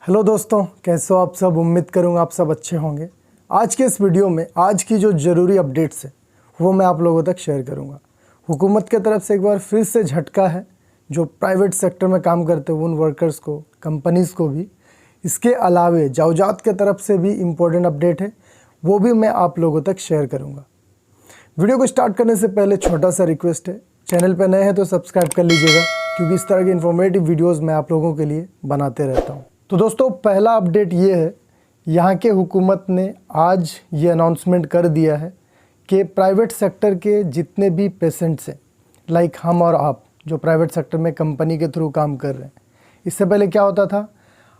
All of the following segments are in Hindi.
हेलो दोस्तों, कैसे हो आप सब। उम्मीद करूँगा आप सब अच्छे होंगे। आज के इस वीडियो में आज की जो ज़रूरी अपडेट्स है वो मैं आप लोगों तक शेयर करूँगा। हुकूमत की तरफ से एक बार फिर से झटका है जो प्राइवेट सेक्टर में काम करते हैं उन वर्कर्स को, कंपनीज़ को भी। इसके अलावे जवजात के तरफ से भी इम्पोर्टेंट अपडेट है, वो भी मैं आप लोगों तक शेयर करूँगा। वीडियो को स्टार्ट करने से पहले छोटा सा रिक्वेस्ट है, चैनल पर नए हैं तो सब्सक्राइब कर लीजिएगा, क्योंकि इस तरह के इन्फॉर्मेटिव वीडियोज़ मैं आप लोगों के लिए बनाते रहता हूँ। तो दोस्तों, पहला अपडेट ये है, यहाँ के हुकूमत ने आज ये अनाउंसमेंट कर दिया है कि प्राइवेट सेक्टर के जितने भी पेशेंट्स हैं, लाइक हम और आप जो प्राइवेट सेक्टर में कंपनी के थ्रू काम कर रहे हैं, इससे पहले क्या होता था,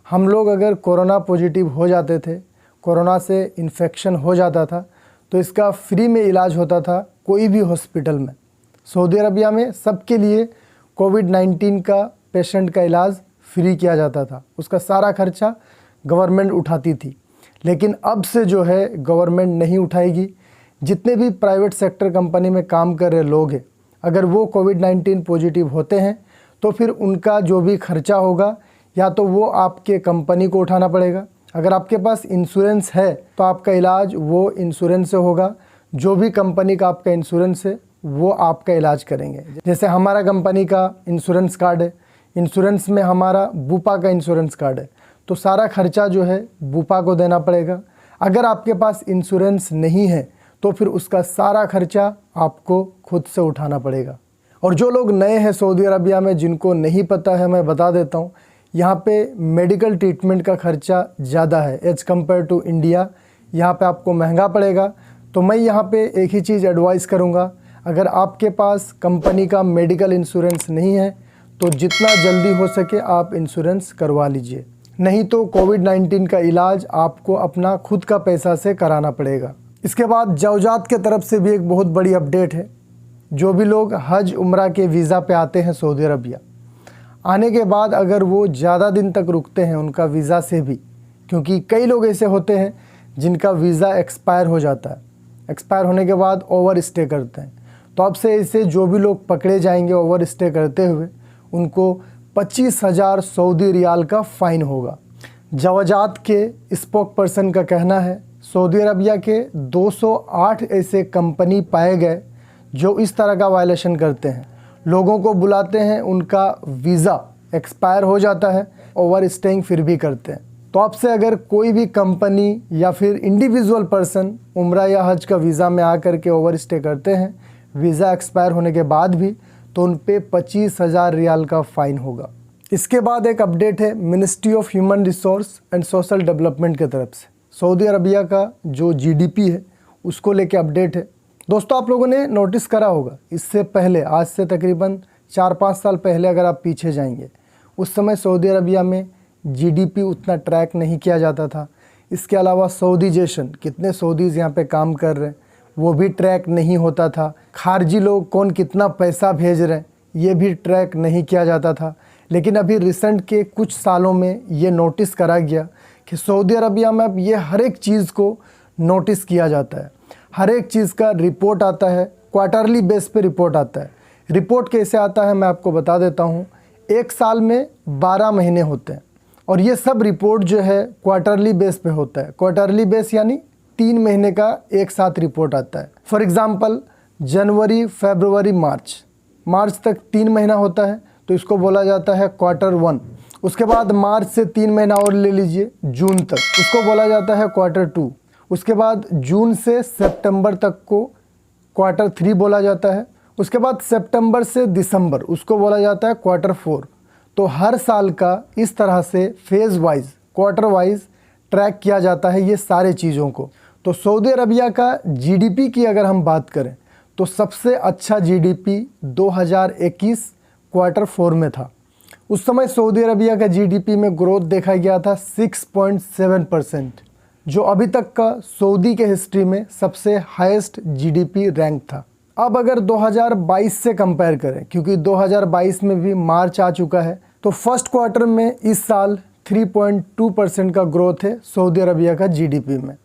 हम लोग अगर कोरोना पॉजिटिव हो जाते थे, कोरोना से इन्फेक्शन हो जाता था, तो इसका फ्री में इलाज होता था कोई भी हॉस्पिटल में। सऊदी अरबिया में सबके लिए कोविड-19 का पेशेंट का इलाज फ्री किया जाता था, उसका सारा खर्चा गवर्नमेंट उठाती थी। लेकिन अब से जो है गवर्नमेंट नहीं उठाएगी। जितने भी प्राइवेट सेक्टर कंपनी में काम कर रहे लोग हैं, अगर वो कोविड-19 पॉजिटिव होते हैं तो फिर उनका जो भी खर्चा होगा या तो वो आपके कंपनी को उठाना पड़ेगा। अगर आपके पास इंश्योरेंस है तो आपका इलाज वो इंश्योरेंस से होगा, जो भी कंपनी का आपका इंश्योरेंस है वो आपका इलाज करेंगे। जैसे हमारा कंपनी का इंश्योरेंस कार्ड है, इंश्योरेंस में हमारा बुपा का इंश्योरेंस कार्ड है, तो सारा खर्चा जो है बुपा को देना पड़ेगा। अगर आपके पास इंश्योरेंस नहीं है तो फिर उसका सारा खर्चा आपको खुद से उठाना पड़ेगा। और जो लोग नए हैं सऊदी अरबिया में, जिनको नहीं पता है, मैं बता देता हूँ, यहाँ पे मेडिकल ट्रीटमेंट का खर्चा ज़्यादा है एज़ कम्पेयर टू इंडिया। यहाँ पे आपको महंगा पड़ेगा। तो मैं यहाँ पे एक ही चीज़ एडवाइस करूँगा, अगर आपके पास कंपनी का मेडिकल इंश्योरेंस नहीं है तो जितना जल्दी हो सके आप इंश्योरेंस करवा लीजिए, नहीं तो कोविड-19 का इलाज आपको अपना खुद का पैसा से कराना पड़ेगा। इसके बाद जवजात के तरफ से भी एक बहुत बड़ी अपडेट है। जो भी लोग हज उम्रा के वीज़ा पे आते हैं सऊदी अरबिया, आने के बाद अगर वो ज़्यादा दिन तक रुकते हैं उनका वीज़ा से भी, क्योंकि कई लोग ऐसे होते हैं जिनका वीज़ा एक्सपायर हो जाता है, एक्सपायर होने के बाद ओवर स्टे करते हैं, तो अब से ऐसे जो भी लोग पकड़े जाएंगे ओवर स्टे करते हुए, उनको 25,000 सऊदी रियाल का फ़ाइन होगा। जवजात के स्पोक पर्सन का कहना है सऊदी अरबिया के 208 ऐसे कंपनी पाए गए जो इस तरह का वायलेशन करते हैं। लोगों को बुलाते हैं, उनका वीज़ा एक्सपायर हो जाता है, ओवर स्टेइंग फिर भी करते हैं। तो आपसे अगर कोई भी कंपनी या फिर इंडिविजुअल पर्सन उम्रा या हज का वीज़ा में आकर के ओवर स्टे करते हैं, वीज़ा एक्सपायर होने के बाद भी, तो उन पे 25,000 रियाल का फ़ाइन होगा। इसके बाद एक अपडेट है ministry of human resource and social development की तरफ से। सऊदी अरबिया का जो जीडीपी है उसको लेके अपडेट है। दोस्तों, आप लोगों ने नोटिस करा होगा, इससे पहले आज से तकरीबन 4-5 साल पहले अगर आप पीछे जाएंगे, उस समय सऊदी अरबिया में जीडीपी उतना ट्रैक नहीं किया जाता था। इसके अलावा सऊदीजेशन, कितने सऊदीज़ यहाँ पे काम कर रहे हैं, वो भी ट्रैक नहीं होता था। खारजी लोग कौन कितना पैसा भेज रहे हैं ये भी ट्रैक नहीं किया जाता था। लेकिन अभी रिसेंट के कुछ सालों में ये नोटिस करा गया कि सऊदी अरबिया में अब ये हर एक चीज़ को नोटिस किया जाता है, हर एक चीज़ का रिपोर्ट आता है, क्वार्टरली बेस पे रिपोर्ट आता है। रिपोर्ट कैसे आता है मैं आपको बता देता हूँ। एक साल में 12 महीने होते हैं और ये सब रिपोर्ट जो है क्वार्टरली बेस पे होता है। क्वार्टरली बेस यानी 3 महीने का एक साथ रिपोर्ट आता है। फॉर एग्ज़ाम्पल जनवरी, फरवरी, मार्च तक 3 महीना होता है, तो इसको बोला जाता है क्वार्टर 1। उसके बाद मार्च से 3 महीना और ले लीजिए जून तक, उसको बोला जाता है क्वार्टर 2। उसके बाद जून से सितंबर तक को क्वार्टर 3 बोला जाता है। उसके बाद सितंबर से दिसंबर, उसको बोला जाता है क्वार्टर 4। तो हर साल का इस तरह से phase wise, quarter wise track किया जाता है ये सारे चीज़ों को। तो सऊदी अरबिया का जीडीपी की अगर हम बात करें तो सबसे अच्छा जीडीपी 2021 क्वार्टर 4 में था। उस समय सऊदी अरबिया का जीडीपी में ग्रोथ देखा गया था 6.7%, जो अभी तक का सऊदी के हिस्ट्री में सबसे हाईएस्ट जीडीपी रैंक था। अब अगर 2022 से कंपेयर करें, क्योंकि 2022 में भी मार्च आ चुका है, तो फर्स्ट क्वार्टर में इस साल 3.2% का ग्रोथ है सऊदी अरबिया का जीडीपी में।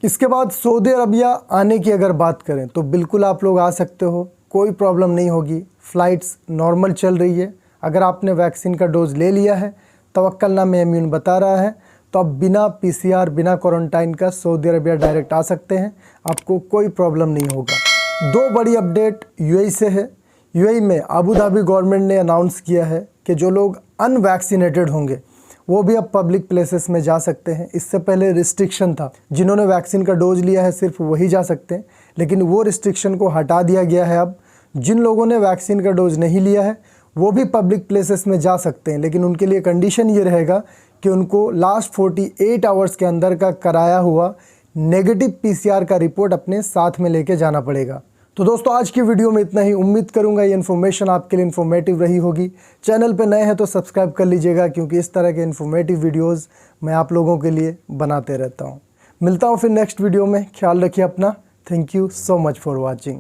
इसके बाद सऊदी अरबिया आने की अगर बात करें तो बिल्कुल आप लोग आ सकते हो, कोई प्रॉब्लम नहीं होगी। फ़्लाइट्स नॉर्मल चल रही है। अगर आपने वैक्सीन का डोज ले लिया है, तवक्कल नाम इम्यून बता रहा है, तो आप बिना PCR बिना क्वारंटाइन का सऊदी अरबिया डायरेक्ट आ सकते हैं, आपको कोई प्रॉब्लम नहीं होगा। दो बड़ी अपडेट यूएई से है। यूएई में अबू धाबी गवर्नमेंट ने अनाउंस किया है कि जो लोग अनवैक्सीनेटेड होंगे वो भी अब पब्लिक प्लेसेस में जा सकते हैं। इससे पहले रिस्ट्रिक्शन था, जिन्होंने वैक्सीन का डोज लिया है सिर्फ वही जा सकते हैं, लेकिन वो रिस्ट्रिक्शन को हटा दिया गया है। अब जिन लोगों ने वैक्सीन का डोज नहीं लिया है वो भी पब्लिक प्लेसेस में जा सकते हैं, लेकिन उनके लिए कंडीशन ये रहेगा कि उनको लास्ट 48 आवर्स के अंदर का कराया हुआ नेगेटिव PCR का रिपोर्ट अपने साथ में लेके जाना पड़ेगा। तो दोस्तों आज की वीडियो में इतना ही। उम्मीद करूंगा ये इन्फॉर्मेशन आपके लिए इन्फॉर्मेटिव रही होगी। चैनल पे नए हैं तो सब्सक्राइब कर लीजिएगा, क्योंकि इस तरह के इन्फॉर्मेटिव वीडियोस मैं आप लोगों के लिए बनाते रहता हूँ। मिलता हूँ फिर नेक्स्ट वीडियो में। ख्याल रखिए अपना। Thank you so much for watching.